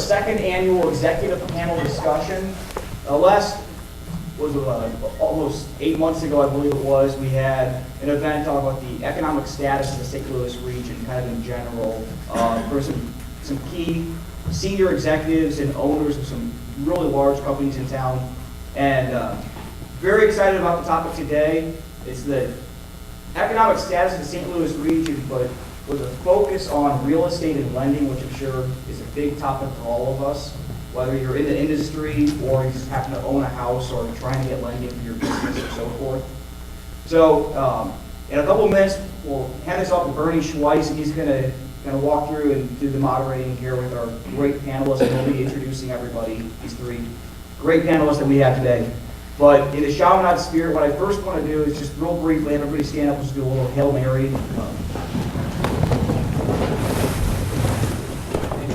second annual executive panel discussion. Last was almost 8 months ago, I believe it was, we had an event talking about the economic status of the St. Louis region, kind of in general, for some key senior executives and owners of some really large companies in town. And very excited about the topic today. It's the economic status of the St. Louis region, but with a focus on real estate and lending, which I'm sure is a big topic for all of us, whether you're in the industry or you just happen to own a house or trying to get lending for your business or so forth. So in a couple of minutes, we'll hand this off to Bernie Schweiss, and he's going to walk through and do the moderating here with our great panelists, and we'll be introducing everybody, these three great panelists that we have today. But in the Chaminade spirit, what I first want to do is just real briefly have everybody stand up and just do a little Hail Mary.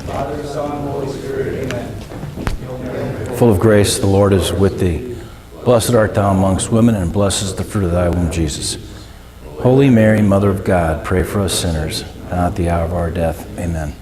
Father, Son, Holy Spirit, amen. Full of grace, the Lord is with thee. Blessed art thou amongst women, and blessed is the fruit of thy womb, Jesus. Holy Mary, Mother of God, pray for us sinners, now at the hour of our death. Amen.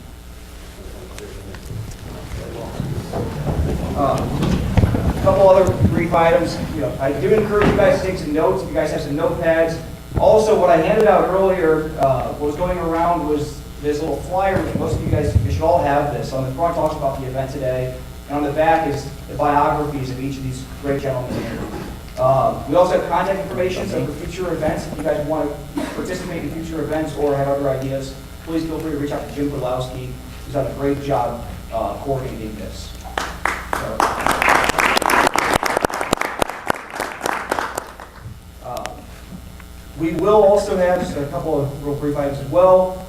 A couple other brief items. I do encourage you guys to take some notes if you guys have some notepads. Also, what I handed out earlier, what was going around was this little flyer, which most of you guys, you should all have this. On the front talks about the event today, and on the back is the biographies of each of these great gentlemen here. We also have contact information, so for future events, if you guys want to participate in future events or have other ideas, please feel free to reach out to Jim Podolsky, who's done a great job coordinating this. We will also have just a couple of real brief items as well.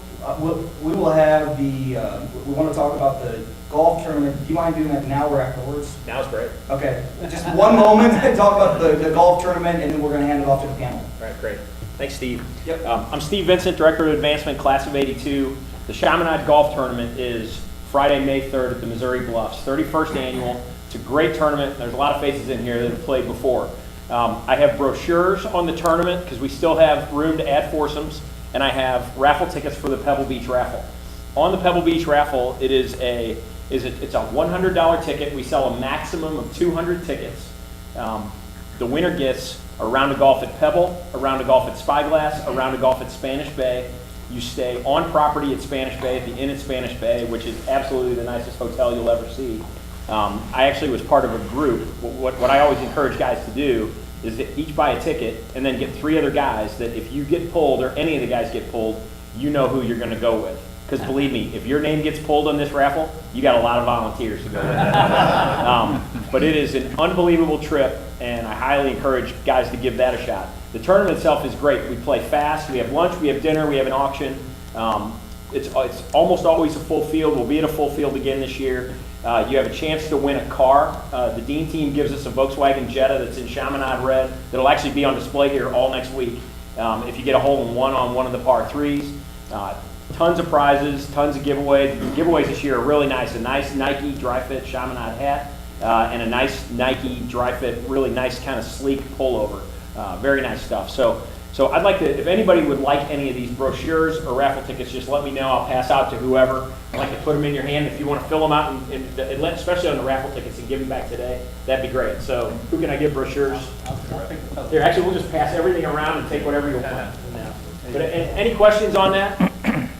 We will have we want to talk about the golf tournament. Do you mind doing that now or afterwards? Now's great. Okay, just one moment and talk about the golf tournament, and then we're going to hand it off to the panel. All right, great. Thanks, Steve. Yep. I'm Steve Vincent, Director of Advancement, Class of '82. The Chaminade Golf Tournament is Friday, May 3rd at the Missouri Bluffs, 31st annual. It's a great tournament. There's a lot of faces in here that have played before. I have brochures on the tournament because we still have room to add foursomes, and I have raffle tickets for the Pebble Beach raffle. On the Pebble Beach raffle, it's a $100 ticket. We sell a maximum of 200 tickets. The winner gets a round of golf at Pebble, a round of golf at Spyglass, a round of golf at Spanish Bay. You stay on property at Spanish Bay, at the Inn at Spanish Bay, which is absolutely the nicest hotel you'll ever see. I actually was part of a group. What I always encourage guys to do is to each buy a ticket and then get 3 other guys that if you get pulled or any of the guys get pulled, you know who you're going to go with. Because believe me, if your name gets pulled on this raffle, you got a lot of volunteers to go with. But it is an unbelievable trip, and I highly encourage guys to give that a shot. The tournament itself is great. We play fast. We have lunch. We have dinner. We have an auction. It's almost always a full field. We'll be at a full field again this year. You have a chance to win a car. The Dean team gives us a Volkswagen Jetta that's in Chaminade red that'll actually be on display here all next week. If you get a hole-in-one on one of the par threes. Tons of prizes, tons of giveaways. The giveaways this year are really nice. A nice Nike dry fit Chaminade hat and a nice Nike dry fit, really nice kind of sleek pullover. Very nice stuff. So I'd like to, if anybody would like any of these brochures or raffle tickets, just let me know. I'll pass out to whoever. I'd like to put them in your hand. If you want to fill them out, and especially on the raffle tickets, and give them back today, that'd be great. So who can I give brochures? Here, actually, we'll just pass everything around and take whatever you want. But any questions on that?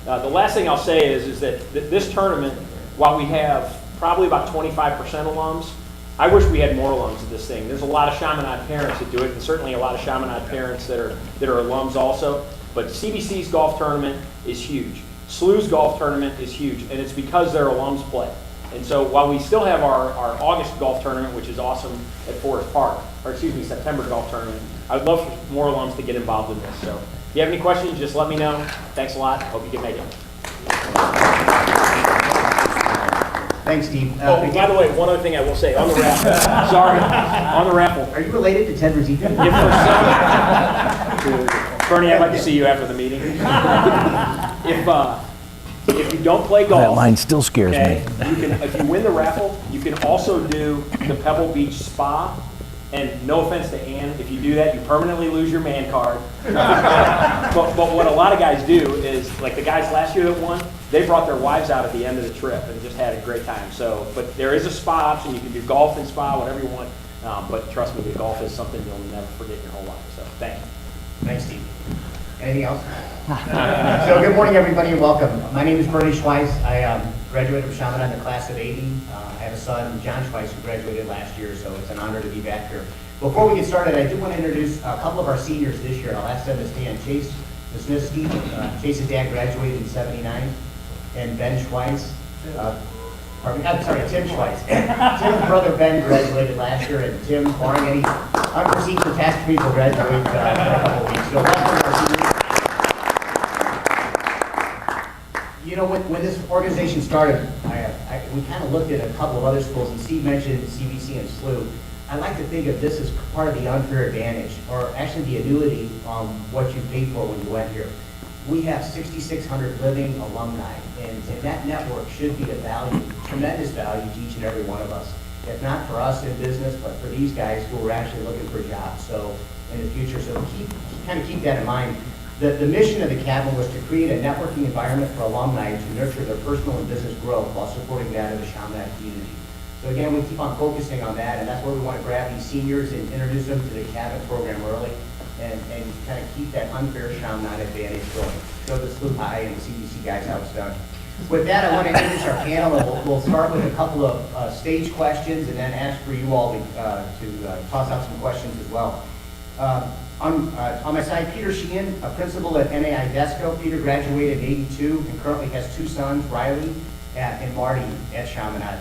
The last thing I'll say is that this tournament, while we have probably about 25% alums, I wish we had more alums of this thing. There's a lot of Chaminade parents that do it, and certainly a lot of Chaminade parents that are alums also. But CBC's golf tournament is huge. SLU's golf tournament is huge, and it's because their alums play. And so while we still have our August golf tournament, which is awesome at Forest Park, September golf tournament, I'd love for more alums to get involved in this. So if you have any questions, just let me know. Thanks a lot. Hope you can make it. Thanks, Steve. By the way, one other thing I will say on the raffle. Sorry, on the raffle. Are you related to Ted Rosita? Bernie, I'd like to see you after the meeting. If you don't play golf, That line still scares me. if you win the raffle, you can also do the Pebble Beach Spa And no offense to Ann, if you do that, you permanently lose your man card. But what a lot of guys do is, like the guys last year that won, they brought their wives out at the end of the trip and just had a great time. So, but there is a spa option. You can do golf and spa, whatever you want. But trust me, the golf is something you'll never forget in your whole life. So thank you. Thanks, Steve. Anything else? So good morning, everybody, and welcome. My name is Bernie Schweiss. I graduated from Chaminade in the class of '80. I have a son, John Schweiss, who graduated last year, so it's an honor to be back here. Before we get started, I do want to introduce a couple of our seniors this year. I'll ask them to stand. Chase Wisniewski, Chase's dad graduated in '79, and Ben Schweiss. I'm sorry, Tim Schweiss. Tim's brother Ben graduated last year, and Tim, barring any unforeseen catastrophes, will graduate in a couple of weeks. So welcome to our seniors. You know, when this organization started, we kind of looked at a couple of other schools, and Steve mentioned CBC and SLU. I like to think of this as part of the unfair advantage, or actually the annuity on what you paid for when you went here. We have 6,600 living alumni, and that network should be of value, tremendous value to each and every one of us. If not for us in business, but for these guys who are actually looking for jobs. So in the future, so keep that in mind. The mission of the CABN was to create a networking environment for alumni to nurture their personal and business growth while supporting that of the Chaminade community. So again, we keep on focusing on that, and that's where we want to grab these seniors and introduce them to the CABN program early, and kind of keep that unfair Chaminade advantage going. Show the SLU High and the CDC guys how it's done. With that, I want to introduce our panel, and we'll start with a couple of stage questions, and then ask for you all to toss out some questions as well. On my side, Peter Sheehan, a principal at NAI Desco. Peter graduated in '82 and currently has two sons, Riley and Marty at Chaminade.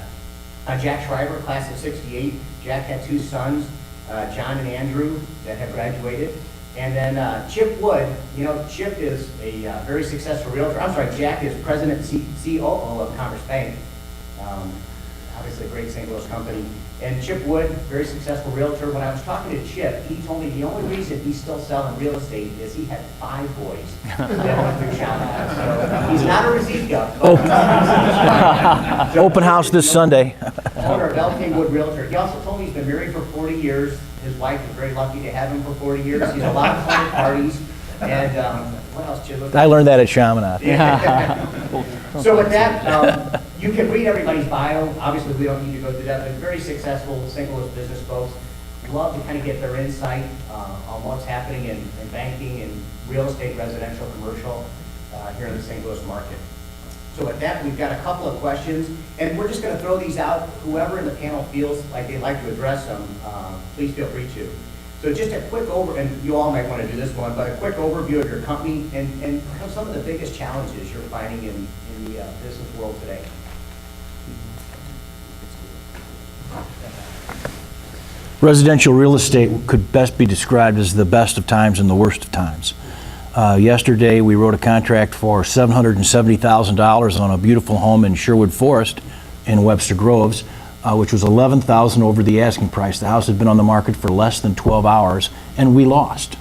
Jack Schreiber, class of '68. Jack had two sons, John and Andrew, that have graduated. And then Chip Wood, you know, Chip is a very successful realtor. I'm sorry, Jack is president and COO of Commerce Bank. Obviously a great St. Louis company. And Chip Wood, very successful realtor. When I was talking to Chip, he told me the only reason he's still selling real estate is he had 5 boys that went through Chaminade. So he's not a Rosita. Open house this Sunday. Owner of LK Wood Realtor. He also told me he's been married for 40 years. His wife is very lucky to have him for 40 years. He's a lot of fun at parties. And what else, Chip? I learned that at Chaminade. So with that, you can read everybody's bio. Obviously, we don't need to go through that, but very successful St. Louis business folks. Love to kind of get their insight on what's happening in banking and real estate, residential, commercial here in the St. Louis market. So with that, we've got a couple of questions, and we're just going to throw these out. Whoever in the panel feels like they'd like to address them, please feel free to. So just a quick and you all might want to do this one, but a quick overview of your company and kind of some of the biggest challenges you're finding in the business world today. Residential real estate could best be described as the best of times and the worst of times. Yesterday, we wrote a contract for $770,000 on a beautiful home in Sherwood Forest in Webster Groves, which was $11,000 over the asking price. The house had been on the market for less than 12 hours, and we lost.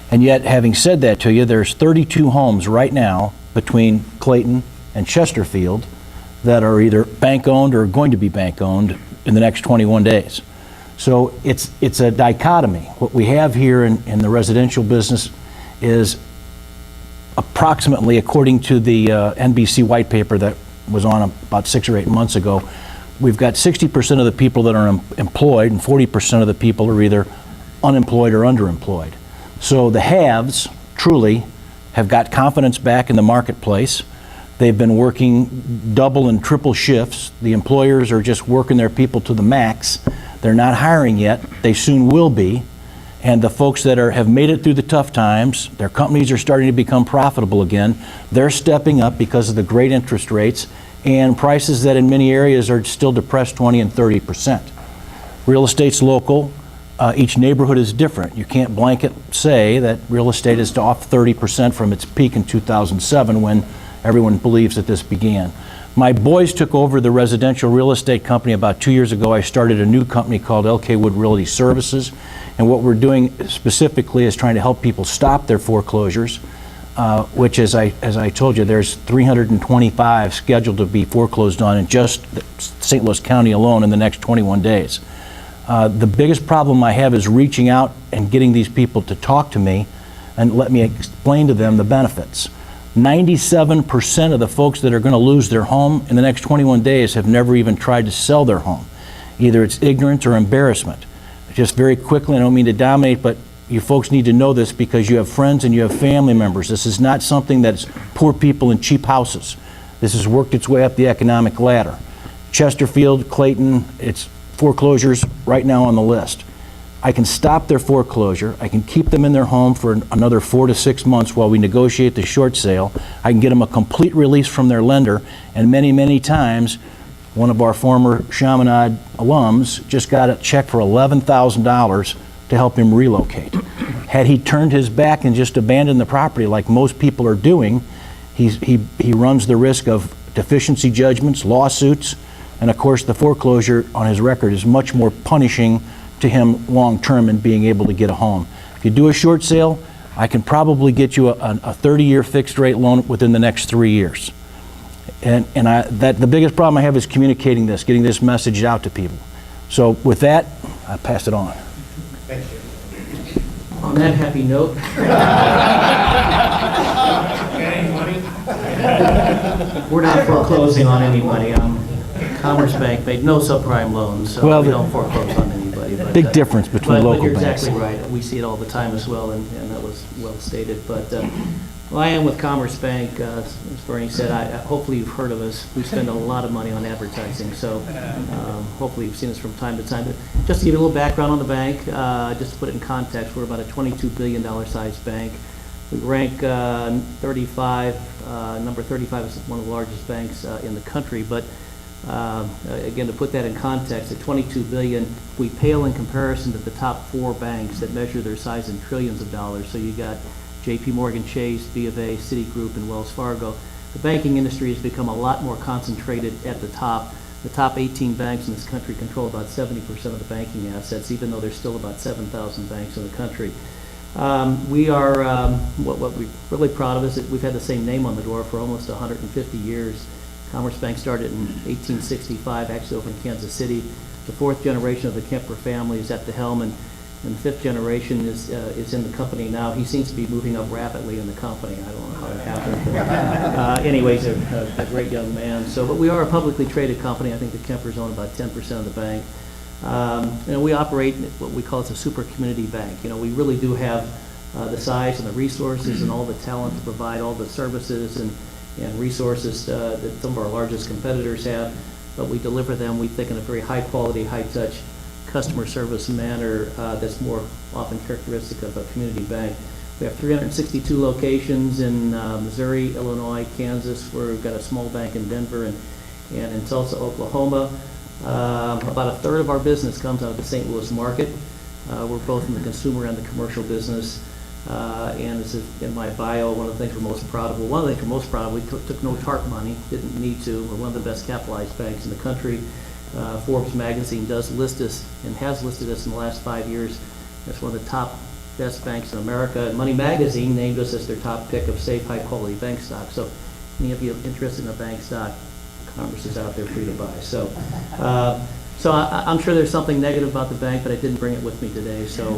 And yet, having said that to you, there's 32 homes right now between Clayton and Chesterfield that are either bank-owned or going to be bank-owned in the next 21 days. So it's a dichotomy. What we have here in the residential business is approximately, according to the NBC white paper that was on about 6 or 8 months ago, we've got 60% of the people that are employed and 40% of the people are either unemployed or underemployed. So the haves truly have got confidence back in the marketplace. They've been working double and triple shifts. The employers are just working their people to the max. They're not hiring yet. They soon will be. And the folks that have made it through the tough times, their companies are starting to become profitable again. They're stepping up because of the great interest rates and prices that in many areas are still depressed 20 and 30%. Real estate's local. Each neighborhood is different. You can't blanket say that real estate is off 30% from its peak in 2007 when everyone believes that this began. My boys took over the residential real estate company about 2 years ago. I started a new company called LK Wood Realty Services, and what we're doing specifically is trying to help people stop their foreclosures, which, as I told you, there's 325 scheduled to be foreclosed on in just St. Louis County alone in the next 21 days. The biggest problem I have is reaching out and getting these people to talk to me and let me explain to them the benefits. 97% of the folks that are going to lose their home in the next 21 days have never even tried to sell their home. Either it's ignorance or embarrassment. Just very quickly, I don't mean to dominate, but you folks need to know this because you have friends and you have family members. This is not something that's poor people in cheap houses. This has worked its way up the economic ladder. Chesterfield, Clayton, it's foreclosures right now on the list. I can stop their foreclosure. I can keep them in their home for another 4 to 6 months while we negotiate the short sale. I can get them a complete release from their lender, and many, many times, one of our former Chaminade alums just got a check for $11,000 to help him relocate. Had he turned his back and just abandoned the property like most people are doing, he runs the risk of deficiency judgments, lawsuits, and of course the foreclosure on his record is much more punishing to him long term in being able to get a home. If you do a short sale, I can probably get you a 30-year fixed rate loan within the next 3 years. And the biggest problem I have is communicating this, getting this message out to people. So with that, I pass it on. Thank you. On that happy note. We're not foreclosing on anybody. Commerce Bank made no subprime loans, so Well, we don't foreclose on anybody. But, big difference between local but you're banks. exactly right. We see it all the time as well, and that was well stated. But well, I am with Commerce Bank. As Bernie said, hopefully you've heard of us. We spend a lot of money on advertising, so hopefully you've seen us from time to time. But just to give you a little background on the bank, just to put it in context, we're about a $22 billion sized bank. We rank 35, number 35 is one of the largest banks in the country. But again, to put that in context, at $22 billion, we pale in comparison to the top 4 banks that measure their size in trillions of dollars. So you got JP Morgan Chase, B of A, Citigroup, and Wells Fargo. The banking industry has become a lot more concentrated at the top. The top 18 banks in this country control about 70% of the banking assets, even though there's still about 7,000 banks in the country. We are, what we're really proud of is that we've had the same name on the door for almost 150 years. Commerce Bank started in 1865, actually over in Kansas City. The 4th generation of the Kemper family is at the helm, and the 5th generation is in the company now. He seems to be moving up rapidly in the company. I don't know how it happened. Anyways, a great young man. So, but we are a publicly traded company. I think the Kempers own about 10% of the bank. We operate what we call a super community bank. We really do have the size and the resources and all the talent to provide all the services and resources that some of our largest competitors have, but we deliver them, we think, in a very high quality, high touch customer service manner that's more often characteristic of a community bank. We have 362 locations in Missouri, Illinois, Kansas, where we've got a small bank in Denver and in Tulsa, Oklahoma. About a third of our business comes out of the St. Louis market. We're both in the consumer and the commercial business. And this is in my bio, one of the things we're most proud of. Well, one of the things we're most proud of, we took no TARP money, didn't need to. We're one of the best capitalized banks in the country. Forbes magazine does list us and has listed us in the last 5 years as one of the top best banks in America. And Money Magazine named us as their top pick of safe, high-quality bank stock. So any of you interested in a bank stock, Commerce is out there for you to buy. So I'm sure there's something negative about the bank, but I didn't bring it with me today, so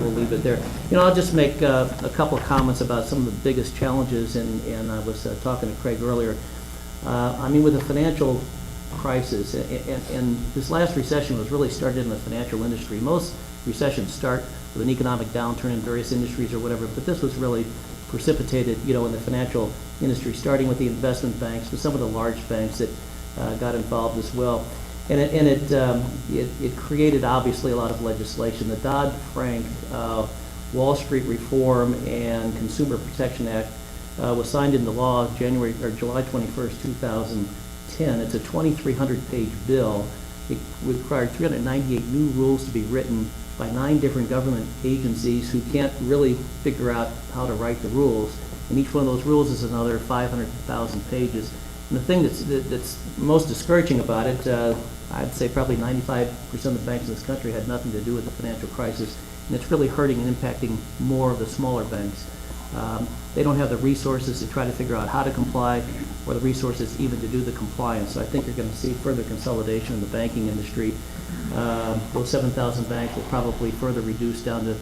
we'll leave it there. I'll just make a couple of comments about some of the biggest challenges, and I was talking to Craig earlier. With the financial crisis, and this last recession was really started in the financial industry. Most recessions start with an economic downturn in various industries or whatever, but this was really precipitated, in the financial industry, starting with the investment banks, but some of the large banks that got involved as well. And it created, obviously, a lot of legislation. The Dodd-Frank Wall Street Reform and Consumer Protection Act was signed into law July 21st, 2010. It's a 2,300-page bill. It required 398 new rules to be written by 9 different government agencies who can't really figure out how to write the rules. And each one of those rules is another 500,000 pages. And the thing that's most discouraging about it, I'd say probably 95% of the banks in this country had nothing to do with the financial crisis, and it's really hurting and impacting more of the smaller banks. They don't have the resources to try to figure out how to comply or the resources even to do the compliance. So I think you're going to see further consolidation in the banking industry. Those 7,000 banks will probably further reduce down to,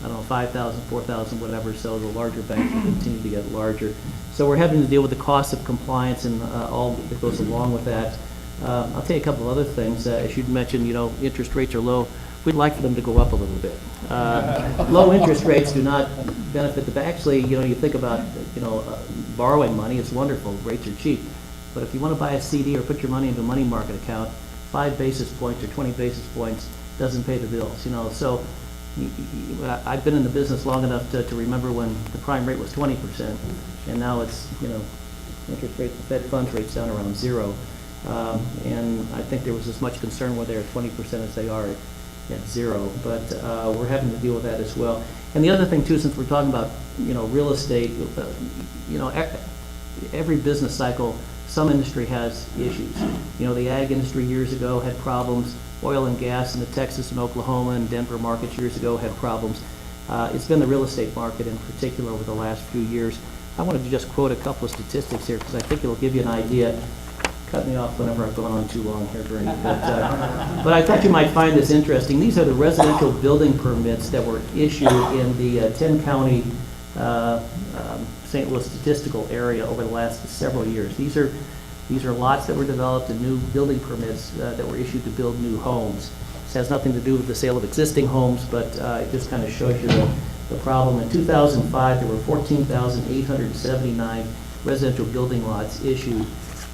I don't know, 5,000, 4,000, whatever, so the larger banks will continue to get larger. So we're having to deal with the cost of compliance and all that goes along with that. I'll tell you a couple of other things. As you'd mentioned, interest rates are low. We'd like for them to go up a little bit. Low interest rates do not benefit the bank. Actually, you think about, borrowing money, it's wonderful, rates are cheap. But if you want to buy a CD or put your money into a money market account, 5 basis points or 20 basis points doesn't pay the bills, So I've been in the business long enough to remember when the prime rate was 20%, and now it's, interest rate, the Fed funds rate's down around 0. And I think there was as much concern whether they're at 20% as they are at 0, but we're having to deal with that as well. And the other thing too, since we're talking about, real estate, every business cycle, some industry has issues. The ag industry years ago had problems. Oil and gas in the Texas and Oklahoma and Denver markets years ago had problems. It's been the real estate market in particular over the last few years. I wanted to just quote a couple of statistics here because I think it'll give you an idea. Cut me off whenever I've gone on too long here, Bernie. But I thought you might find this interesting. These are the residential building permits that were issued in the 10-county St. Louis statistical area over the last several years. These are lots that were developed and new building permits that were issued to build new homes. This has nothing to do with the sale of existing homes, but it just kind of shows you the problem. In 2005, there were 14,879 residential building lots issued.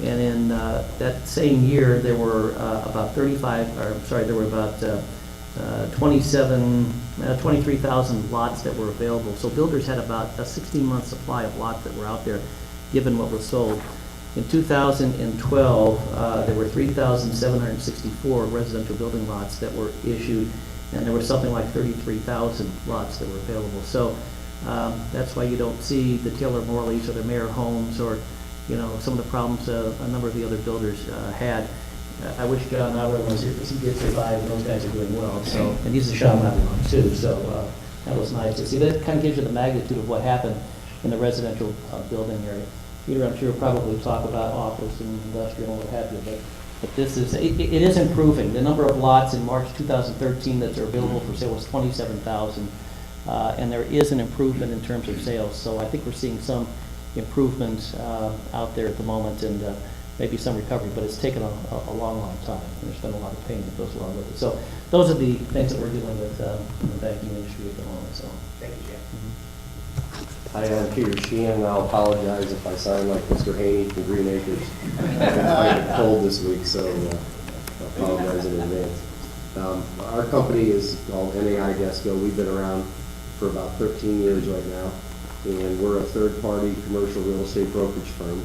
And in that same year, there were about 23,000 lots that were available. So builders had about a 16-month supply of lots that were out there, given what was sold. In 2012, there were 3,764 residential building lots that were issued, and there were something like 33,000 lots that were available. So that's why you don't see the Taylor Morleys or the Mayer Homes or some of the problems a number of the other builders had. I wish John Nauer was here because he did survive, and those guys are doing well. So, and he's a Chaminade one too, so that was nice to see. That kind of gives you the magnitude of what happened in the residential building area. Peter, I'm sure, will probably talk about office and industrial and what have you, but this is, it is improving. The number of lots in March 2013 that are available for sale was 27,000, and there is an improvement in terms of sales. So I think we're seeing some improvements out there at the moment, and maybe some recovery, but it's taken a long, long time. And there's been a lot of pain that goes along with it. So those are the things that we're dealing with in the banking industry at the moment. So Thank you, Jeff. Hi, I'm Peter Sheehan, and I'll apologize if I sound like Mr. Haney from Green Acres. I've been fighting a cold this week, so I apologize in advance. Our company is called NAI Desco. We've been around for about 13 years right now, and we're a third-party commercial real estate brokerage firm.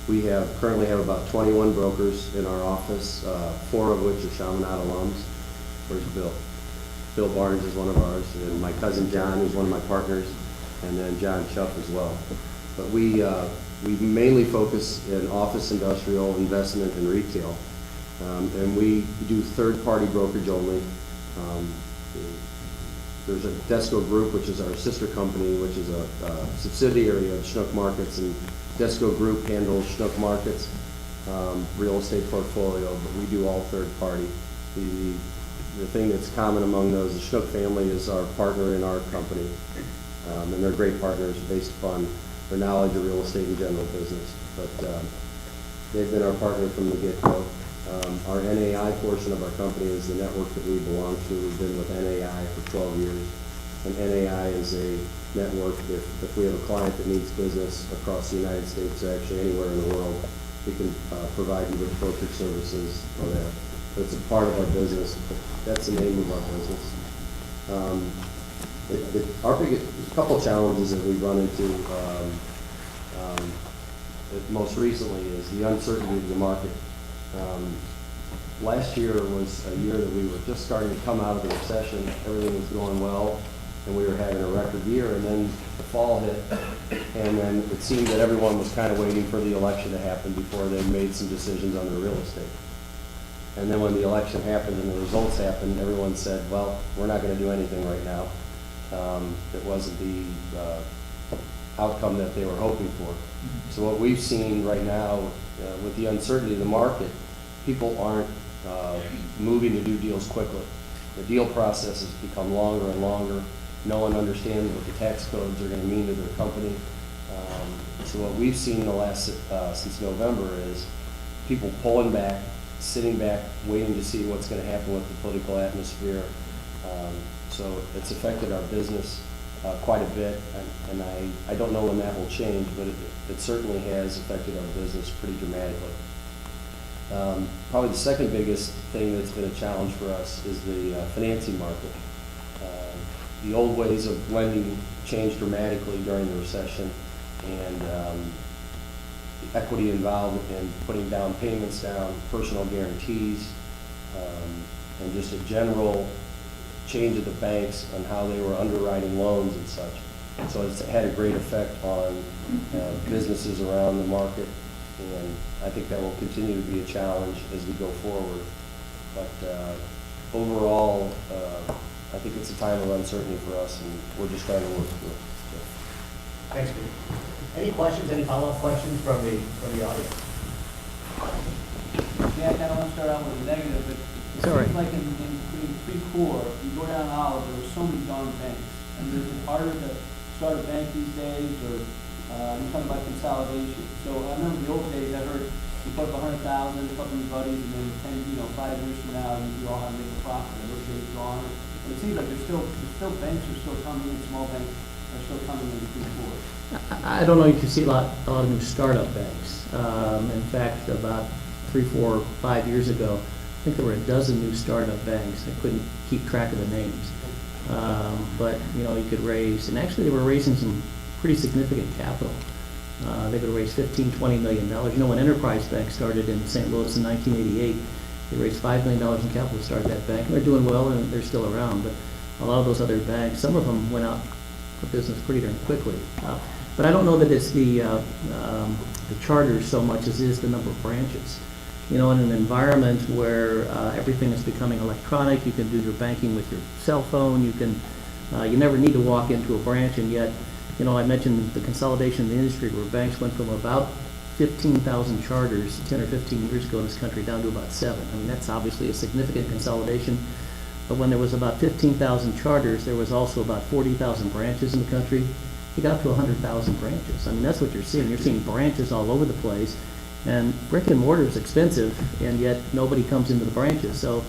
We currently have about 21 brokers in our office, 4 of which are Chaminade alums. Where's Bill? Bill Barnes is one of ours, and my cousin John is one of my partners, and then John Schuff as well. But we mainly focus in office, industrial, investment, and retail. And we do third-party brokerage only. There's a Desco Group, which is our sister company, which is a subsidiary of Schnook Markets, and Desco Group handles Schnook Markets real estate portfolio, but we do all third-party. The thing that's common among those, the Schnook family is our partner in our company, and they're great partners based upon their knowledge of real estate and general business. But they've been our partner from the get-go. Our NAI portion of our company is the network that we belong to. We've been with NAI for 12 years, and NAI is a network. If we have a client that needs business across the United States or actually anywhere in the world, we can provide you with brokerage services for that. But it's a part of our business. But that's the name of our business. Our biggest couple challenges that we've run into most recently is the uncertainty of the market. Last year was a year that we were just starting to come out of the recession. Everything was going well, and we were having a record year. And then the fall hit, and then it seemed that everyone was kind of waiting for the election to happen before they made some decisions on their real estate. And then when the election happened and the results happened, everyone said, well, we're not going to do anything right now. It wasn't the outcome that they were hoping for. So what we've seen right now, with the uncertainty of the market, people aren't moving to do deals quickly. The deal process has become longer and longer. No one understands what the tax codes are going to mean to their company. So what we've seen in the last, since November is people pulling back, sitting back, waiting to see what's going to happen with the political atmosphere. So it's affected our business quite a bit, and I don't know when that will change, but it certainly has affected our business pretty dramatically. Probably the second biggest thing that's been a challenge for us is the financing market. The old ways of lending changed dramatically during the recession, and the equity involved in putting down payments down, personal guarantees, and just a general change of the banks on how they were underwriting loans and such. So it's had a great effect on businesses around the market, and I think that will continue to be a challenge as we go forward. But overall, I think it's a time of uncertainty for us, and we're just trying to work through it. Thanks, Steve. Any questions, any follow-up questions from the audience? Yeah, I kind of want to start out with a negative, but it Sorry. seems like in pre-core, you go down Olive, there were so many darn banks. And is it harder to start a bank these days, or you're talking about consolidation? So I remember the old days, I heard you put up 100,000, a couple of your buddies, and then 5 years from now, you all have to make a profit. And those days gone. But it seems like there's still banks are still coming in, small banks are still coming in pre-core. I don't know, you can see a lot of new startup banks. In fact, about 3, 4, 5 years ago, I think there were a dozen new startup banks. I couldn't keep track of the names. But, you could raise, and actually they were raising some pretty significant capital. They could raise $15, $20 million. When Enterprise Bank started in St. Louis in 1988, they raised $5 million in capital to start that bank. And they're doing well, and they're still around. But a lot of those other banks, some of them went out of business pretty darn quickly. But I don't know that it's the charters so much as it is the number of branches. In an environment where everything is becoming electronic, you can do your banking with your cell phone, you never need to walk into a branch, and yet, I mentioned the consolidation in the industry where banks went from about 15,000 charters 10 or 15 years ago in this country down to about 7. I mean, that's obviously a significant consolidation. But when there was about 15,000 charters, there was also about 40,000 branches in the country. You got up to 100,000 branches. I mean, that's what you're seeing. You're seeing branches all over the place. And brick and mortar is expensive, and yet nobody comes into the branches. So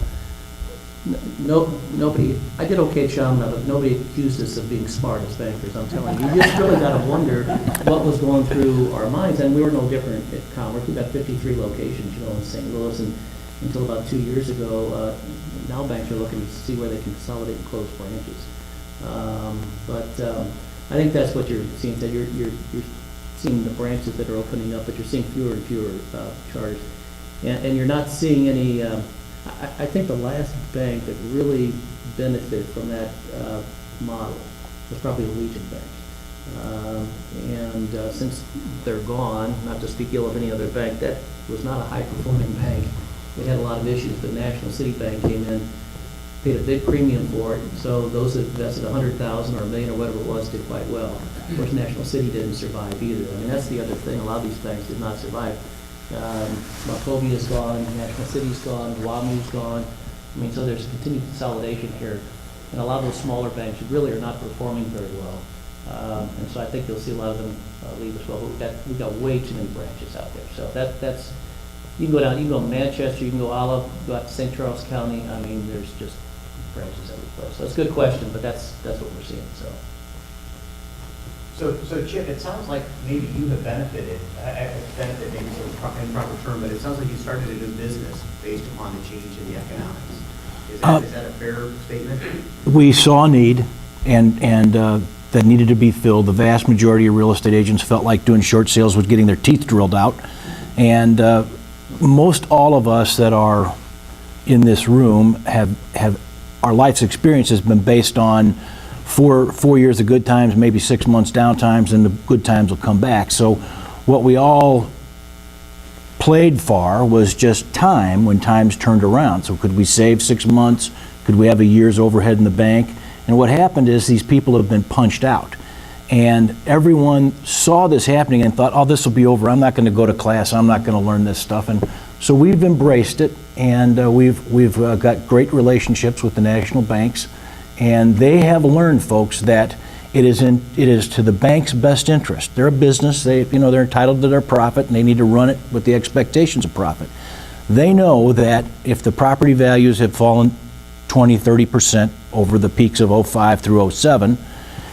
nobody, I did okay at Chaminade, but nobody accused us of being smart as bankers, I'm telling you. You just really got to wonder what was going through our minds. And we were no different at Commerce. We've got 53 locations, in St. Louis, and until about 2 years ago, now banks are looking to see where they can consolidate and close branches. I think that's what you're seeing. That you're seeing the branches that are opening up, but you're seeing fewer and fewer charters, and you're not seeing any. I think the last bank that really benefited from that model was probably Legion Bank, and since they're gone, not to speak ill of any other bank, that was not a high-performing bank. It had a lot of issues, but National City Bank came in, paid a big premium for it, so those that invested $100,000 or $1 million or whatever it was did quite well. Of course, National City didn't survive either. I mean, that's the other thing. A lot of these banks did not survive. Markovia's gone, National City's gone, Guamu's gone. I mean, so there's continued consolidation here. And a lot of those smaller banks really are not performing very well. And so I think you'll see a lot of them leave as well. But we've got way too many branches out there. So that's, you can go down, you can go to Manchester, you can go Olive, go out to St. Charles County. I mean, there's just branches every place. So that's a good question, but that's what we're seeing, So Chip, it sounds like maybe you have benefited, benefit maybe is an improper term, but it sounds like you started a new business based upon the change in the economics. Is that a fair statement? We saw a need, and that needed to be filled. The vast majority of real estate agents felt like doing short sales was getting their teeth drilled out. And most all of us that are in this room have our life's experience has been based on four years of good times, maybe 6 months down times, and the good times will come back. So what we all played for was just time when times turned around. So could we save 6 months? Could we have a year's overhead in the bank? And what happened is these people have been punched out. And everyone saw this happening and thought, oh, this will be over. I'm not going to go to class. I'm not going to learn this stuff. And so we've embraced it, and we've got great relationships with the national banks. And they have learned, folks, that it is to the bank's best interest. They're a business. They're entitled to their profit, and they need to run it with the expectations of profit. They know that if the property values have fallen 20, 30% over the peaks of 05 through 07,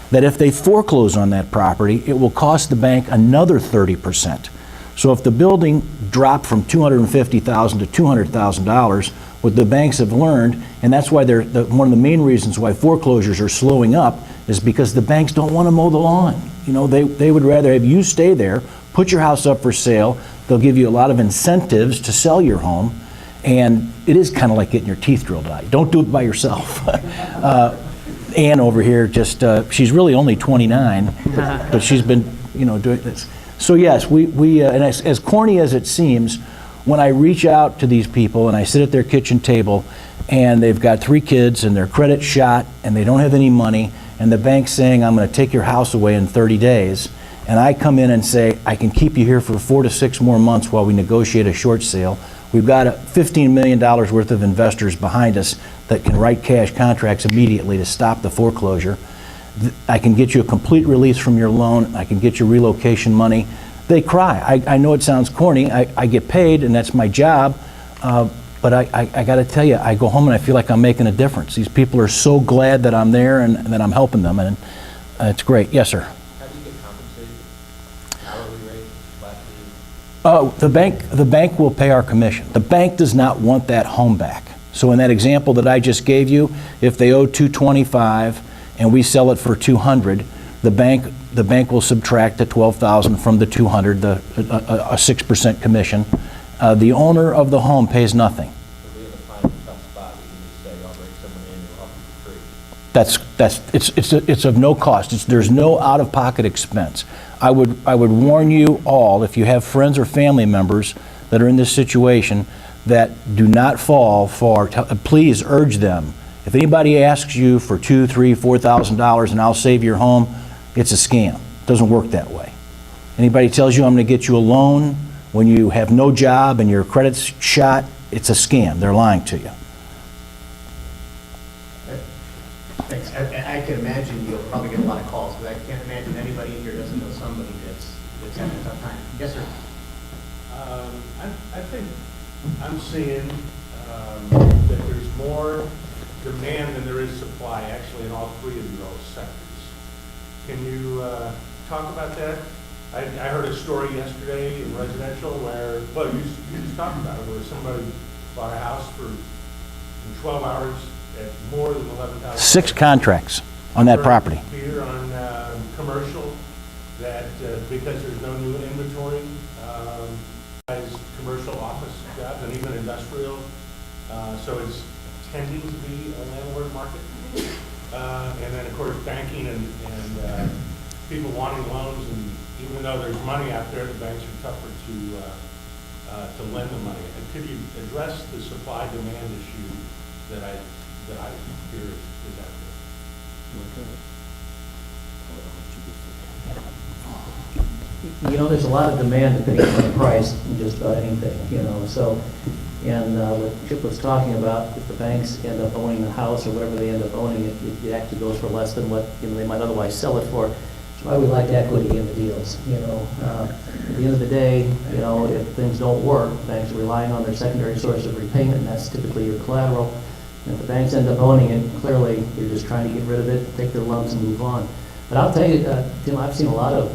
that if they foreclose on that property, it will cost the bank another 30%. So if the building dropped from $250,000 to $200,000, what the banks have learned, and that's why one of the main reasons why foreclosures are slowing up, is because the banks don't want to mow the lawn. They would rather have you stay there, put your house up for sale. They'll give you a lot of incentives to sell your home, and it is kind of like getting your teeth drilled out. Don't do it by yourself. Ann over here, she's really only 29, but she's been, doing this. So yes, and as corny as it seems, when I reach out to these people and I sit at their kitchen table and they've got 3 kids and their credit's shot and they don't have any money and the bank's saying, I'm going to take your house away in 30 days, and I come in and say, I can keep you here for 4 to 6 more months while we negotiate a short sale. We've got $15 million worth of investors behind us that can write cash contracts immediately to stop the foreclosure. I can get you a complete release from your loan. I can get you relocation money. They cry. I know it sounds corny. I get paid, and that's my job. But I got to tell you, I go home and I feel like I'm making a difference. These people are so glad that I'm there and that I'm helping them, and it's great. Yes, sir. How do you get compensated? Hourly rate, flat fee? Oh, the bank will pay our commission. The bank does not want that home back. So in that example that I just gave you, if they owe $225 and we sell it for $200, the bank will subtract the $12,000 from the $200, a 6% commission. The owner of the home pays nothing. So we have to find a tough spot, we can just say, I'll bring someone in and offer for free. It's of no cost. There's no out-of-pocket expense. I would warn you all, if you have friends or family members that are in this situation, that do not fall for, please urge them. If anybody asks you for $2,000, $3,000, $4,000 and I'll save your home, it's a scam. It doesn't work that way. Anybody tells you I'm going to get you a loan when you have no job and your credit's shot, it's a scam. They're lying to you. Thanks. I can imagine you'll probably get a lot of calls, but I can't imagine anybody in here doesn't know somebody that's having a tough time. Yes, sir. I think I'm seeing that there's more demand than there is supply, actually, in all 3 of those sectors. Can you talk about that? I heard a story yesterday in residential where, well, you just talked about it, where somebody bought a house in 12 hours at more than $11,000. 6 contracts on that property. Peter, on commercial, that because there's no new inventory, commercial office jobs and even industrial, so it's tending to be a landlord market. And then, of course, banking and people wanting loans, and even though there's money out there, the banks are tougher to lend the money. And could you address the supply-demand issue that I hear is out there? There's a lot of demand depending on the price in just about anything, so, and what Chip was talking about, if the banks end up owning the house or whatever they end up owning, it actually goes for less than what, they might otherwise sell it for. That's why we like equity in the deals, At the end of the day, if things don't work, banks are relying on their secondary source of repayment, and that's typically your collateral. And if the banks end up owning it, clearly, you're just trying to get rid of it, take their lumps and move on. But I'll tell you, Tim, I've seen a lot of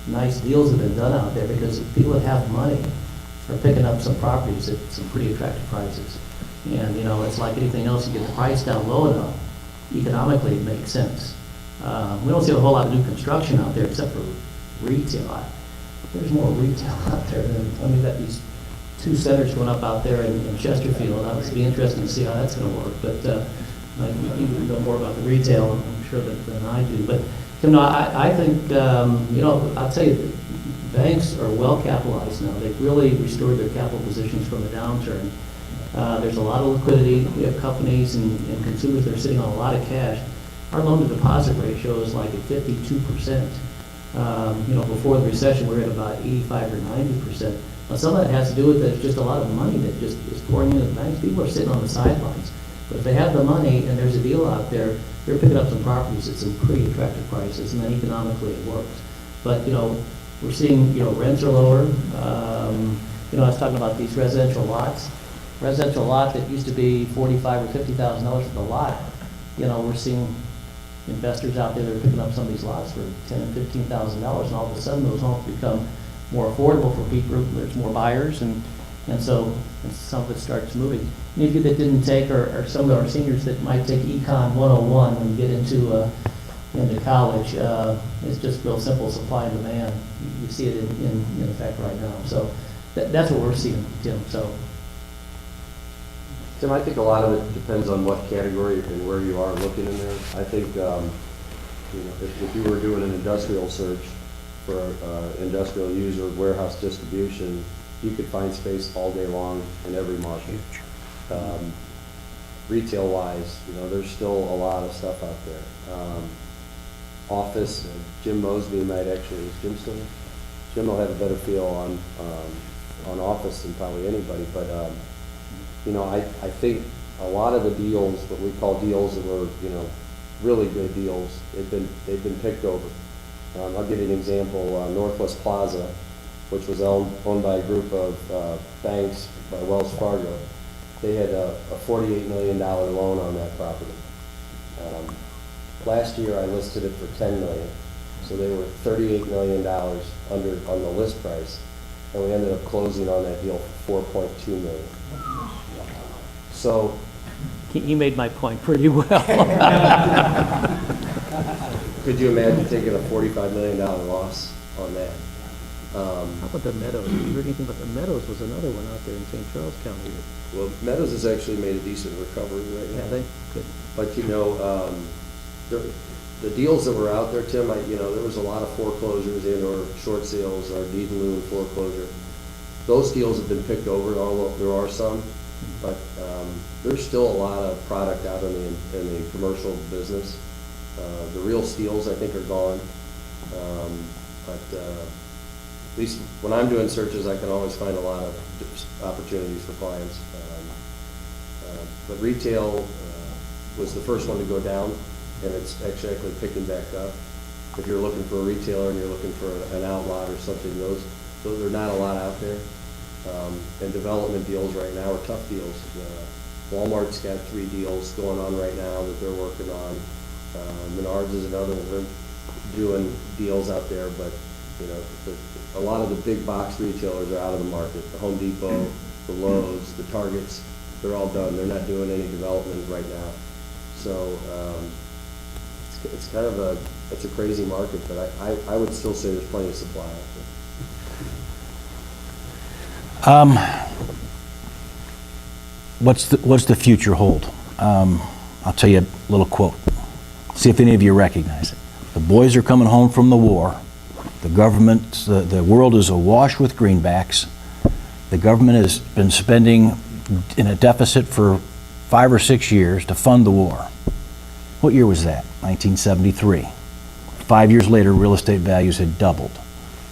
nice deals have been done out there because people that have money are picking up some properties at some pretty attractive prices. And, it's like anything else, you get the price down low enough, economically it makes sense. We don't see a whole lot of new construction out there except for retail. There's more retail out there than, we've got these 2 centers going up out there in Chesterfield. It'll be interesting to see how that's going to work. But you know more about the retail, I'm sure, than I do. But I think, I'll tell you, banks are well capitalized now. They've really restored their capital positions from the downturn. There's a lot of liquidity. We have companies and consumers that are sitting on a lot of cash. Our loan-to-deposit ratio is like at 52%. Before the recession, we were at about 85 or 90%. Now, some of that has to do with there's just a lot of money that just is pouring into the banks. People are sitting on the sidelines. But if they have the money and there's a deal out there, they're picking up some properties at some pretty attractive prices, and then economically it works. But, we're seeing, rents are lower. I was talking about these residential lots. Residential lot that used to be $45,000 or $50,000 for the lot, we're seeing investors out there that are picking up some of these lots for $10,000 and $15,000, and all of a sudden those homes become more affordable for people. There's more buyers, and so some of it starts moving. Any of you that didn't take, or some of our seniors that might take Econ 101 when you get into college, it's just real simple supply and demand. You see it in effect right now. So that's what we're seeing, Tim. So. Tim, I think a lot of it depends on what category and where you are looking in there. I think, if you were doing an industrial search for industrial use or warehouse distribution, you could find space all day long in every market. Retail-wise, there's still a lot of stuff out there. Office, Jim Mosby might actually, is Jim still there? Jim will have a better feel on office than probably anybody, but I think a lot of the deals, what we call deals that were, really good deals, they've been picked over. I'll give you an example. Northwest Plaza, which was owned by a group of banks by Wells Fargo, they had a $48 million loan on that property. Last year I listed it for $10 million, so they were $38 million under on the list price, and we ended up closing on that deal for $4.2 million. So He made my point pretty well. could you imagine taking a $45 million loss on that? How about the Meadows? Have you heard anything about the Meadows? Was another one out there in St. Charles County. Well, Meadows has actually made a decent recovery right now. Yeah, they could. But the deals that were out there, Tim, there was a lot of foreclosures and/or short sales or deed in lieu and foreclosure. Those deals have been picked over, although there are some, but there's still a lot of product out in the commercial business. The real steals, I think, are gone. But at least when I'm doing searches, I can always find a lot of opportunities for clients. But retail was the first one to go down, and it's actually picking back up. If you're looking for a retailer and you're looking for an outlot or something, those are not a lot out there. And development deals right now are tough deals. Walmart's got 3 deals going on right now that they're working on. Menards is another one. They're doing deals out there, but a lot of the big box retailers are out of the market. The Home Depot, the Lowe's, the Targets, they're all done. They're not doing any development right now. So it's kind of a crazy market, but I would still say there's plenty of supply out there. What's the future hold? I'll tell you a little quote. See if any of you recognize it. The boys are coming home from the war. The world is awash with greenbacks. The government has been spending in a deficit for 5 or 6 years to fund the war. What year was that? 1973. 5 years later, real estate values had doubled.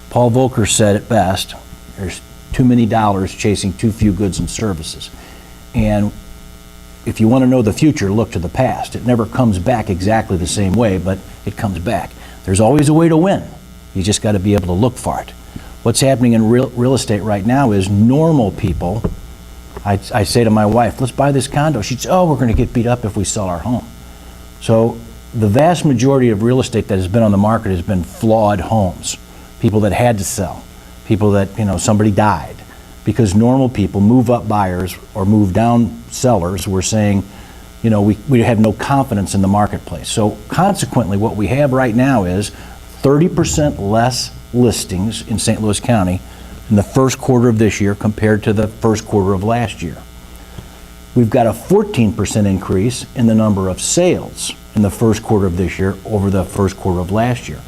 Paul Volcker said it best, there's too many dollars chasing too few goods and services. And if you want to know the future, look to the past. It never comes back exactly the same way, but it comes back. There's always a way to win. You just got to be able to look for it. What's happening in real estate right now is normal people. I say to my wife, let's buy this condo. She says, oh, we're going to get beat up if we sell our home. So the vast majority of real estate that has been on the market has been flawed homes. People that had to sell. People that, somebody died. Because normal people, move up buyers or move down sellers, were saying, we have no confidence in the marketplace. So consequently, what we have right now is 30% less listings in St. Louis County in the first quarter of this year compared to the first quarter of last year. We've got a 14% increase in the number of sales in the first quarter of this year over the first quarter of last year.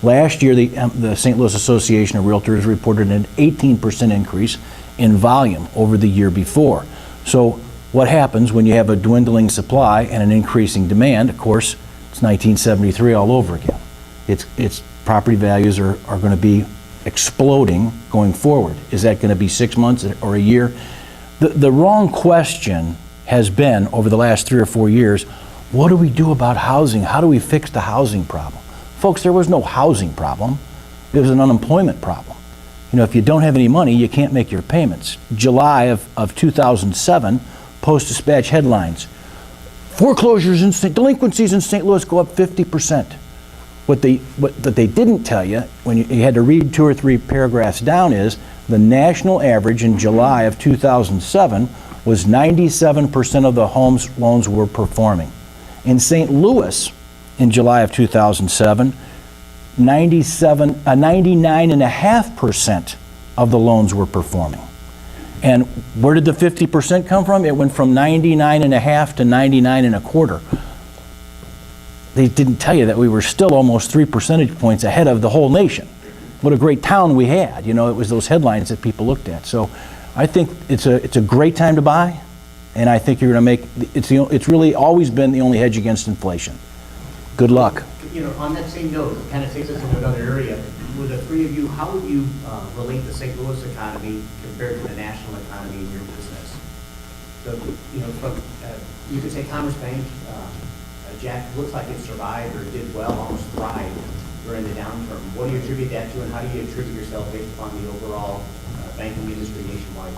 Last year, the St. Louis Association of Realtors reported an 18% increase in volume over the year before. So what happens when you have a dwindling supply and an increasing demand? Of course, it's 1973 all over again. It's property values are going to be exploding going forward. Is that going to be 6 months or a year? The wrong question has been, over the last 3 or 4 years, what do we do about housing? How do we fix the housing problem? Folks, there was no housing problem. It was an unemployment problem. You know, if you don't have any money, you can't make your payments. July of 2007, Post-Dispatch headlines: foreclosures and delinquencies in St. Louis go up 50%. What they didn't tell you, when you had to read 2 or 3 paragraphs down, is the national average in July of 2007 was 97% of the homes loans were performing. In St. Louis, in July of 2007, 99.5% of the loans were performing. And where did the 50% come from? It went from 99.5 to 99.25. They didn't tell you that we were still almost 3 percentage points ahead of the whole nation. What a great town we had. You know, it was those headlines that people looked at. So I think it's a great time to buy, and I think you're going to make, it's really always been the only hedge against inflation. Good luck. You know, on that same note, it kind of takes us into another area. With the three of you, how would you relate the St. Louis economy compared to the national economy in your business? So, you know, from, you could say Commerce Bank, Jack, looks like it survived or did well, almost thrived during the downturn. What do you attribute that to, and how do you attribute yourself based upon the overall banking industry nationwide?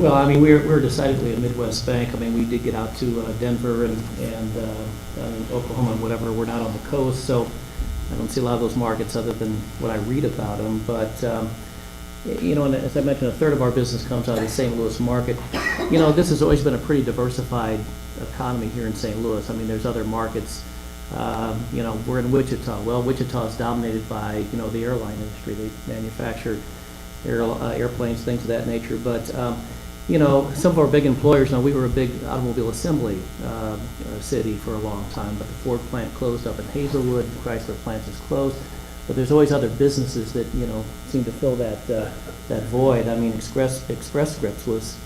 Well, I mean, we're decidedly a Midwest bank. I mean, we did get out to Denver and Oklahoma and whatever. We're not on the coast, so I don't see a lot of those markets other than what I read about them. But, you know, and as I mentioned, a third of our business comes out of the St. Louis market. You know, this has always been a pretty diversified economy here in St. Louis. I mean, there's other markets. You know, we're in Wichita. Well, Wichita is dominated by, you know, the airline industry. They manufacture airplanes, things of that nature. But, you know, some of our big employers, now we were a big automobile assembly city for a long time, but the Ford plant closed up in Hazelwood, the Chrysler plant is closed. But there's always other businesses that, you know, seem to fill that void. I mean, Express Scripts was,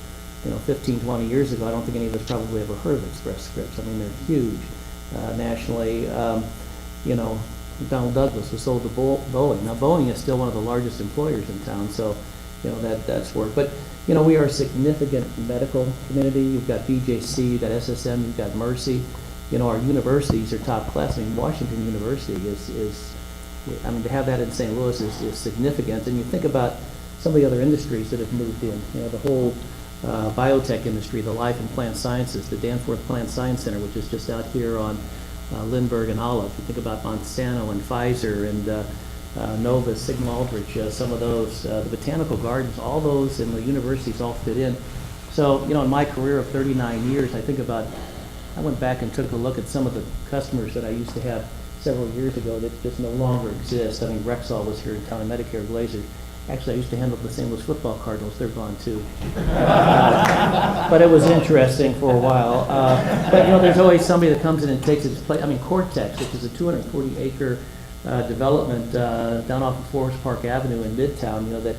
you know, 15, 20 years ago. I don't think any of us probably ever heard of Express Scripts. I mean, they're huge nationally. You know, Donald Douglas was sold to Boeing. Now, Boeing is still one of the largest employers in town, so, you know, that's work. But, you know, we are a significant medical community. You've got BJC, you've got SSM, you've got Mercy. You know, our universities are top class. I mean, Washington University is I mean, to have that in St. Louis is significant. And you think about some of the other industries that have moved in. You know, the whole biotech industry, the life and plant sciences, the Danforth Plant Science Center, which is just out here on Lindbergh and Olive. You think about Monsanto and Pfizer and Nova, Sigma Aldrich, some of those, the botanical gardens, all those and the universities all fit in. So, you know, in my career of 39 years, I think about, I went back and took a look at some of the customers that I used to have several years ago that just no longer exist. I mean, Rexall was here in town, and Medicare Glazers. Actually, I used to handle the St. Louis football Cardinals. They're gone too. But it was interesting for a while. But, you know, there's always somebody that comes in and takes its place. I mean, Cortex, which is a 240-acre development down off of Forest Park Avenue in Midtown, you know, that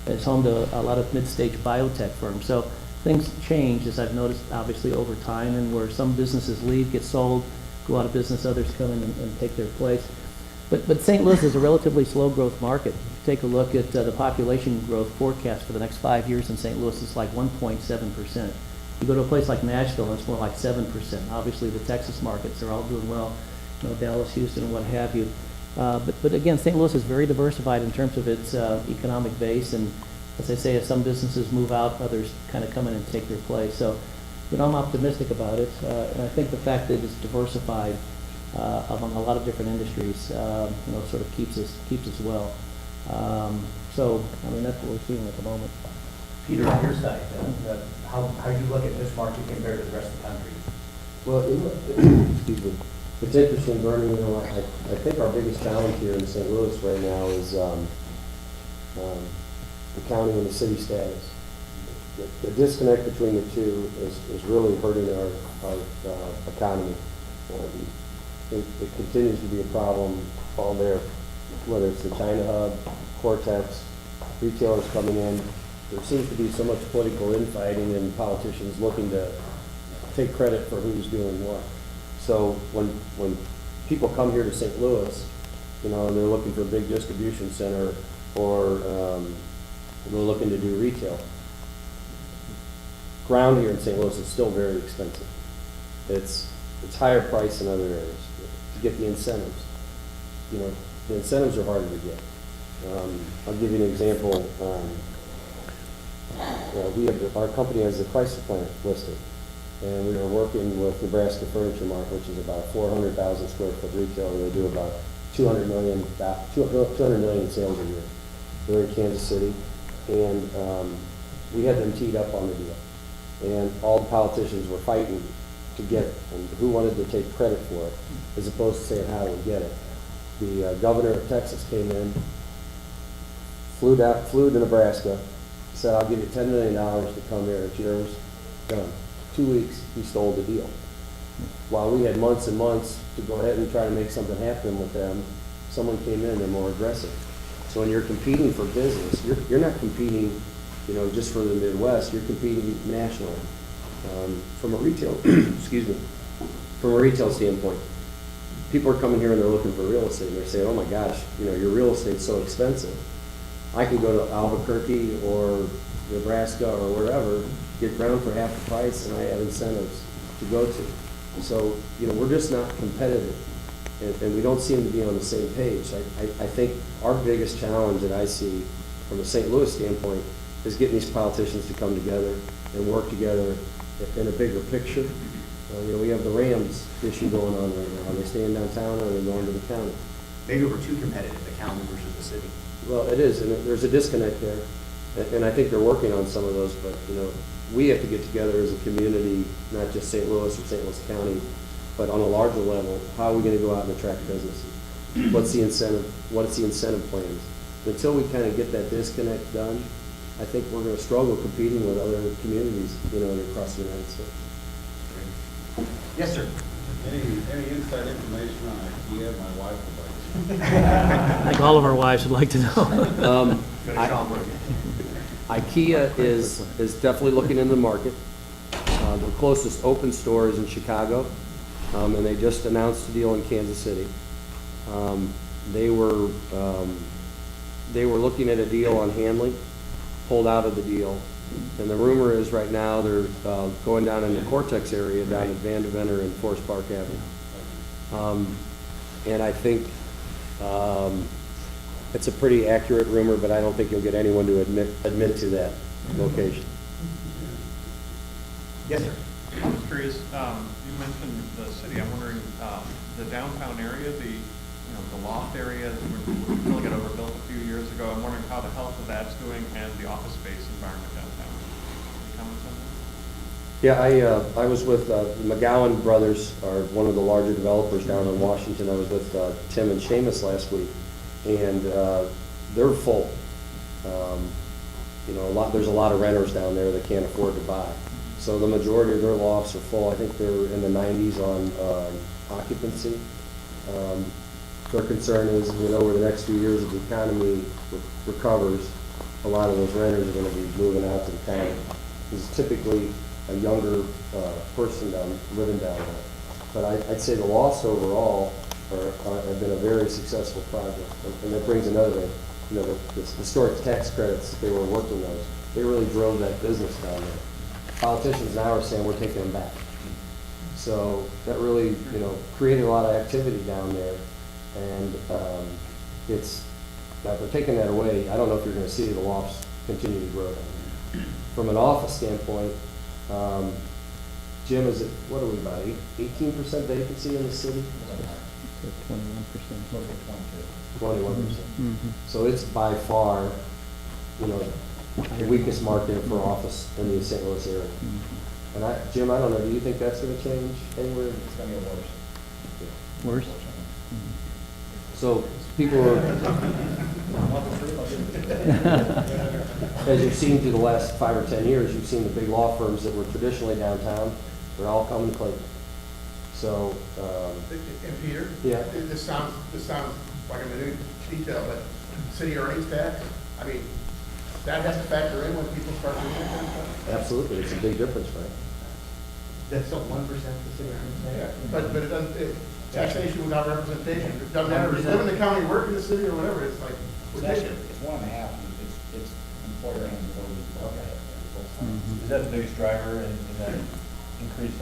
is home to a lot of mid-stage biotech firms. So things change, as I've noticed, obviously, over time, and where some businesses leave, get sold, go out of business, others come in and take their place. But St. Louis is a relatively slow growth market. Take a look at the population growth forecast for the next 5 years in St. Louis. It's like 1.7%. You go to a place like Nashville, and it's more like 7%. Obviously, the Texas markets are all doing well, you know, Dallas, Houston, and what have you. But again, St. Louis is very diversified in terms of its economic base, and as I say, as some businesses move out, others kind of come in and take their place. So, you know, I'm optimistic about it, and I think the fact that it's diversified among a lot of different industries, you know, sort of keeps us well. So, I mean, that's what we're seeing at the moment. Peter, on your side, how you look at this market compared to the rest of the country? Well, excuse me. It's interesting, Bernie, you know, I think our biggest challenge here in St. Louis right now is the county and the city status. The disconnect between the two is really hurting our economy. It continues to be a problem all there, whether it's the China hub, Cortex, retailers coming in. there seems to be so much political infighting and politicians looking to take credit for who's doing what. So when people come here to St. Louis, you know, and they're looking for a big distribution center, or they're looking to do retail, ground here in St. Louis is still very expensive. It's higher price than other areas to get the incentives. You know, the incentives are harder to get. I'll give you an example. Our company has the Chrysler plant listed, and we are working with Nebraska Furniture Mart, which is about 400,000 square foot retailer. They do about 200 million in sales a year. They're in Kansas City, and we had them teed up on the deal. And all the politicians were fighting to get it, and who wanted to take credit for it, as opposed to saying how we get it. The governor of Texas came in, flew to Nebraska, said, I'll give you $10 million to come here, it's yours, done. 2 weeks, he stole the deal. While we had months and months to go ahead and try to make something happen with them, someone came in, they're more aggressive. So when you're competing for business, you're not competing, you know, just for the Midwest, you're competing nationally. From a retail, excuse me, from a retail standpoint, people are coming here and they're looking for real estate, and they're saying, oh my gosh, you know, your real estate's so expensive. I can go to Albuquerque or Nebraska or wherever, get ground for half the price, and I have incentives to go to. So, you know, we're just not competitive, and we don't seem to be on the same page. I think our biggest challenge that I see from a St. Louis standpoint is getting these politicians to come together and work together in a bigger picture. You know, we have the Rams issue going on right now. Are they staying downtown or are they going to the county? Maybe we're too competitive, the county versus the city. Well, it is, and there's a disconnect there. And I think they're working on some of those, but, you know, we have to get together as a community, not just St. Louis or St. Louis County, but on a larger level. How are we going to go out and attract businesses? What's the incentive plans? Until we kind of get that disconnect done, I think we're going to struggle competing with other communities, you know, across the United States. Yes, sir. Any inside information on IKEA? My wife would like to. I think all of our wives would like to know. IKEA is definitely looking in the market. The closest open store is in Chicago, and they just announced a deal in Kansas City. They were looking at a deal on Hanley, pulled out of the deal, and the rumor is right now they're going down in the Cortex area, down at Van Deventer and Forest Park Avenue. And I think it's a pretty accurate rumor, but I don't think you'll get anyone to admit to that location. Yes, sir. I was curious, you mentioned the city. I'm wondering, the downtown area, the loft area, we're filling it overbuilt a few years ago. I'm wondering how the health of that's doing and the office space environment downtown. Any comments on that? Yeah, I was with the McGowan brothers, are one of the larger developers down in Washington. I was with Tim and Seamus last week, and they're full. You know, there's a lot of renters down there that can't afford to buy. So the majority of their lofts are full. I think they're in the 90s on occupancy. Their concern is, you know, over the next few years, if the economy recovers, a lot of those renters are going to be moving out to the county. It's typically a younger person living down there. But I'd say the lofts overall have been a very successful project. And that brings another thing, you know, the historic tax credits, they were working those. They really drove that business down there. Politicians now are saying we're taking them back. So that really, you know, created a lot of activity down there. And now if we're taking that away, I don't know if you're going to see the lofts continue to grow down there. From an office standpoint, Jim, is it, what are we, about 18% vacancy in the city? 21%. So it's by far, you know, the weakest market for office in the St. Louis area. And Jim, I don't know, do you think that's going to change anywhere? It's going to get worse. Worse? So people are, as you've seen through the last 5 or 10 years, you've seen the big law firms that were traditionally downtown, they're all coming to Clayton. So, And Peter? Yeah. This sounds like I'm in detail, but city earnings tax, I mean, that has to factor in when people start doing that kind of stuff. Absolutely, it's a big difference, right? That's still 1% of the city, Yeah, but it doesn't, taxation without representation, it doesn't matter if you live in the county, work in the city, or whatever, it's like, we're taking. It's 1.5, it's employer and employee. Is that the biggest driver in that increased,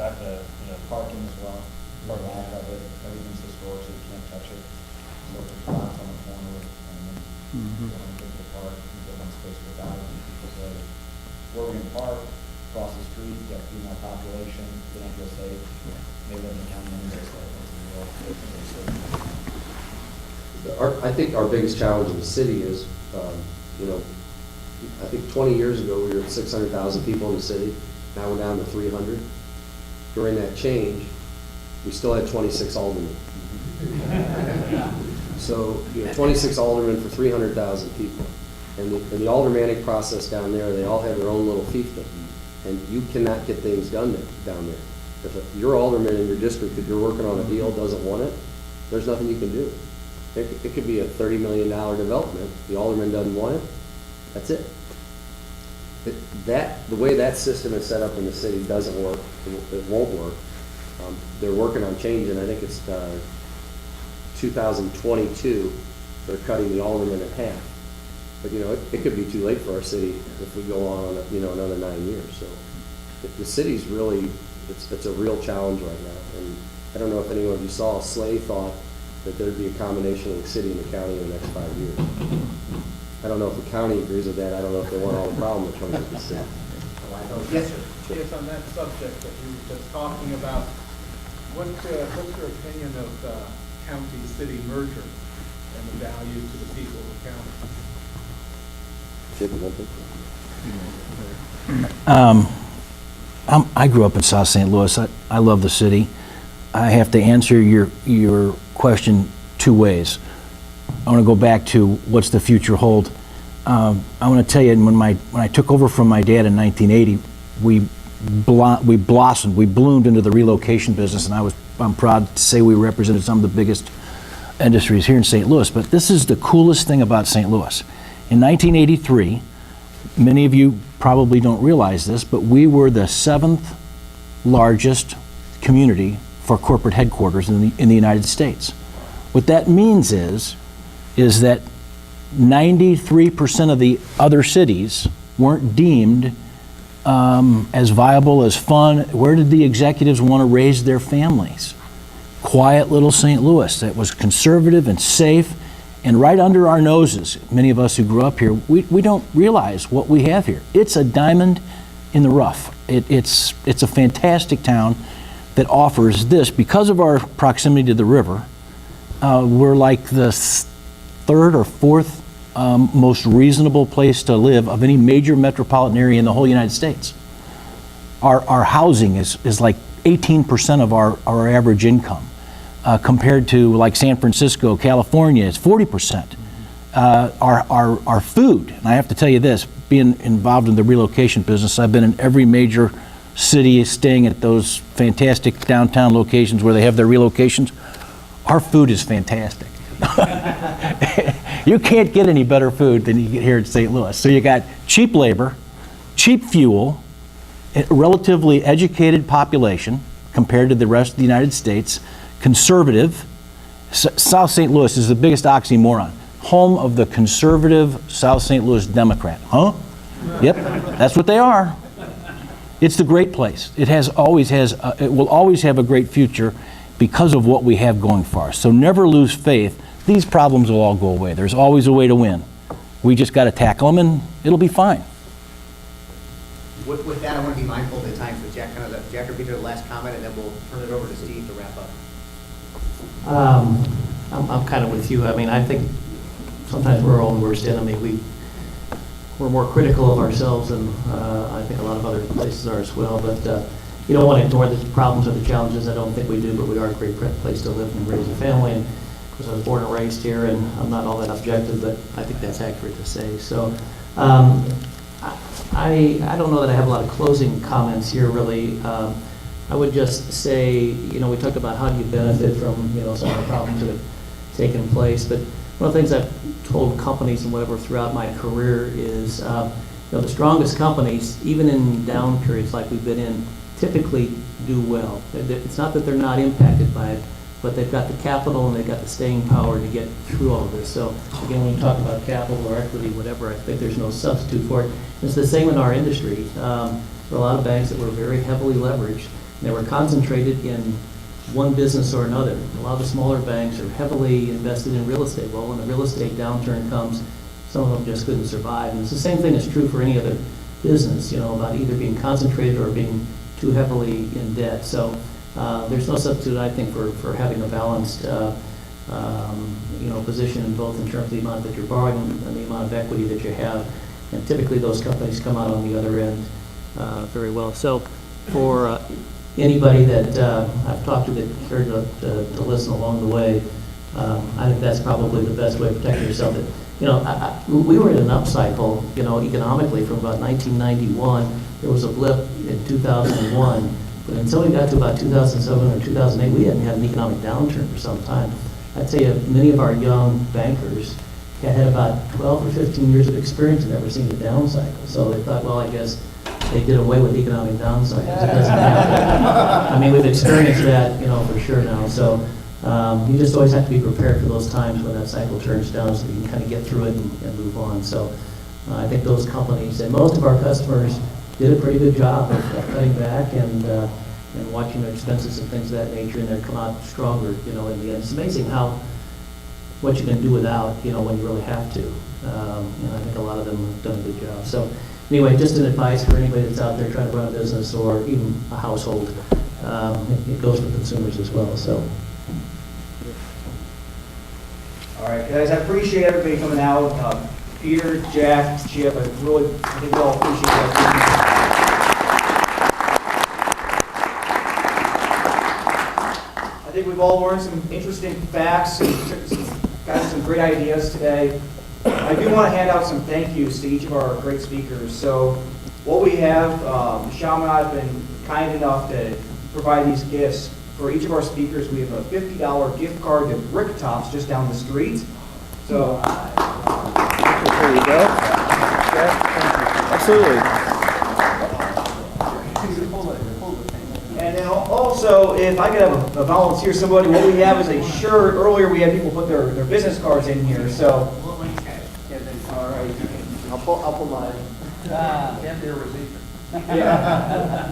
Parking as well, or lack of it, everything's historic, so you can't touch it. So if there's lots on the corner, and then you don't get to the park, you get one space without it, and people say, where we can park, across the street, you got female population, they don't feel safe, they live in the county anyway, so I think our biggest challenge in the city is, I think 20 years ago, we were at 600,000 people in the city. Now we're down to 300. During that change, we still had 26 aldermen. So, 26 aldermen for 300,000 people. And the aldermanic process down there, they all have their own little fiefdom. And you cannot get things done down there. If your alderman in your district, if you're working on a deal, doesn't want it, there's nothing you can do. It could be a $30 million development. The alderman doesn't want it. That's it. The way that system is set up in the city doesn't work. It won't work. They're working on changing. I think it's 2022. They're cutting the alderman in half. But it could be too late for our city if we go on another 9 years. So the city's really it's a real challenge right now. And I don't know if anyone of you saw, Slay thought that there'd be a combination of the city and the county in the next 5 years. I don't know if the county agrees with that. I don't know if they want all the problem that comes with the city. Yes, sir. Yes, on that subject that you were just talking about, what's your opinion of county-city merger and the value to the people of the county? Chip, you want to? I grew up in South St. Louis. I love the city. I have to answer your question two ways. I want to go back to what's the future hold. I want to tell you, when I took over from my dad in 1980, we blossomed, we bloomed into the relocation business, and I'm proud to say we represented some of the biggest industries here in St. Louis. But this is the coolest thing about St. Louis. In 1983, many of you probably don't realize this, but we were the 7th largest community for corporate headquarters in the United States. What that means is that 93% of the other cities weren't deemed as viable, as fun. Where did the executives want to raise their families? Quiet little St. Louis that was conservative and safe, and right under our noses, many of us who grew up here, we don't realize what we have here. It's a diamond in the rough. It's a fantastic town that offers this. Because of our proximity to the river, we're like the third or fourth most reasonable place to live of any major metropolitan area in the whole United States. Our housing is like 18% of our average income, compared to like San Francisco, California, it's 40%. Our food, and I have to tell you this, being involved in the relocation business, I've been in every major city, staying at those fantastic downtown locations where they have their relocations. Our food is fantastic. You can't get any better food than you get here in St. Louis. So you got cheap labor, cheap fuel, a relatively educated population compared to the rest of the United States, conservative. South St. Louis is the biggest oxymoron. Home of the conservative South St. Louis Democrat. Huh? Yep, that's what they are. It's the great place. It will always have a great future because of what we have going for us. So never lose faith. These problems will all go away. There's always a way to win. We just got to tackle them, and it'll be fine. With that, I want to be mindful of the time, so Jack, repeat the last comment, and then we'll turn it over to Steve to wrap up. I'm kind of with you. I mean, I think sometimes we're our own worst enemy. We're more critical of ourselves than I think a lot of other places are as well. But you don't want to ignore the problems or the challenges. I don't think we do, but we are a great place to live and raise a family. And of course, I was born and raised here, and I'm not all that objective, but I think that's accurate to say. So I don't know that I have a lot of closing comments here, really. I would just say, we talked about how do you benefit from, some of the problems that have taken place, but one of the things I've told companies and whatever throughout my career is, the strongest companies, even in down periods like we've been in, typically do well. It's not that they're not impacted by it, but they've got the capital and they've got the staying power to get through all of this. So again, when you talk about capital or equity, whatever, I think there's no substitute for it. It's the same in our industry. There are a lot of banks that were very heavily leveraged, and they were concentrated in one business or another. A lot of the smaller banks are heavily invested in real estate. Well, when the real estate downturn comes, some of them just couldn't survive. And it's the same thing that's true for any other business, about either being concentrated or being too heavily in debt. So there's no substitute, I think, for having a balanced position, both in terms of the amount that you're borrowing and the amount of equity that you have. And typically those companies come out on the other end very well. So for anybody that I've talked to that cared to listen along the way, I think that's probably the best way of protecting yourself. We were in an upcycle, economically from about 1991. There was a blip in 2001, but until we got to about 2007 or 2008, we hadn't had an economic downturn for some time. I'd say many of our young bankers had about 12 or 15 years of experience and never seen a down cycle. So they thought, well, I guess they did away with economic down cycles. It doesn't happen. I mean, we've experienced that, for sure now. So you just always have to be prepared for those times when that cycle turns down so that you can kind of get through it and move on. So I think those companies and most of our customers did a pretty good job of cutting back and watching their expenses and things of that nature, and they come out stronger, in the end. It's amazing what you can do without, when you really have to. And I think a lot of them have done a good job. So anyway, just an advice for anybody that's out there trying to run a business or even a household. It goes for consumers as well. So. All right, guys, I appreciate everybody coming out. Peter, Jack, Chip, I think we all appreciate that. I think we've all learned some interesting facts and got some great ideas today. I do want to hand out some thank yous to each of our great speakers. So what we have, Chaminade have been kind enough to provide these gifts. For each of our speakers, we have a $50 gift card to Brick Tops just down the street. So there you go. Absolutely. And then also, if I could have a volunteer, somebody, what we have is a shirt. Earlier we had people put their business cards in here, so. All right. I'll pull mine. Can't be a receipt. Yeah.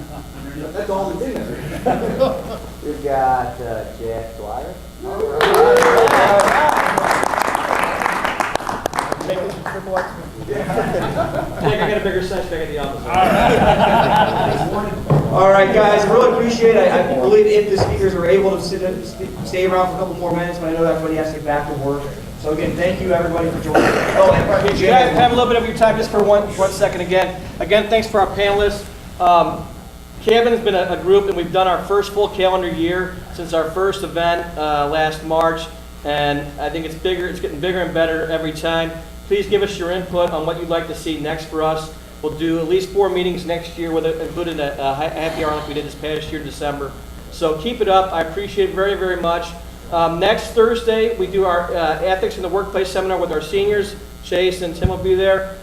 That's all that's in there. We've got Jack Dwyer. All right. Make this a triple X. I got a bigger size back at the office. All right, guys, I really appreciate it. I believe if the speakers are able to stay around for a couple more minutes, but I know everybody has to get back to work. So again, thank you everybody for joining. Oh, and You guys have a little bit of your time just for one second again. Again, thanks for our panelists. CABN has been a group, and we've done our first full calendar year since our first event last March, and I think it's getting bigger and better every time. Please give us your input on what you'd like to see next for us. We'll do at least 4 meetings next year, including a happy hour like we did this past year in December. So keep it up. I appreciate it very, very much. Next Thursday, we do our Ethics in the Workplace seminar with our seniors. Chase and Tim will be there.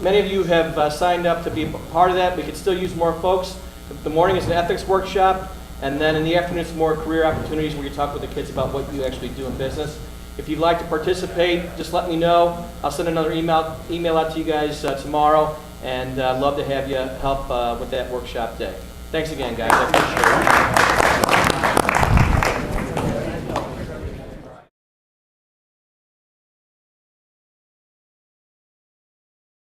Many of you have signed up to be part of that. We could still use more folks. The morning is an ethics workshop, and then in the afternoon it's more career opportunities where you talk with the kids about what you actually do in business. If you'd like to participate, just let me know. I'll send another email out to you guys tomorrow, and I'd love to have you help with that workshop day. Thanks again, guys. I appreciate it.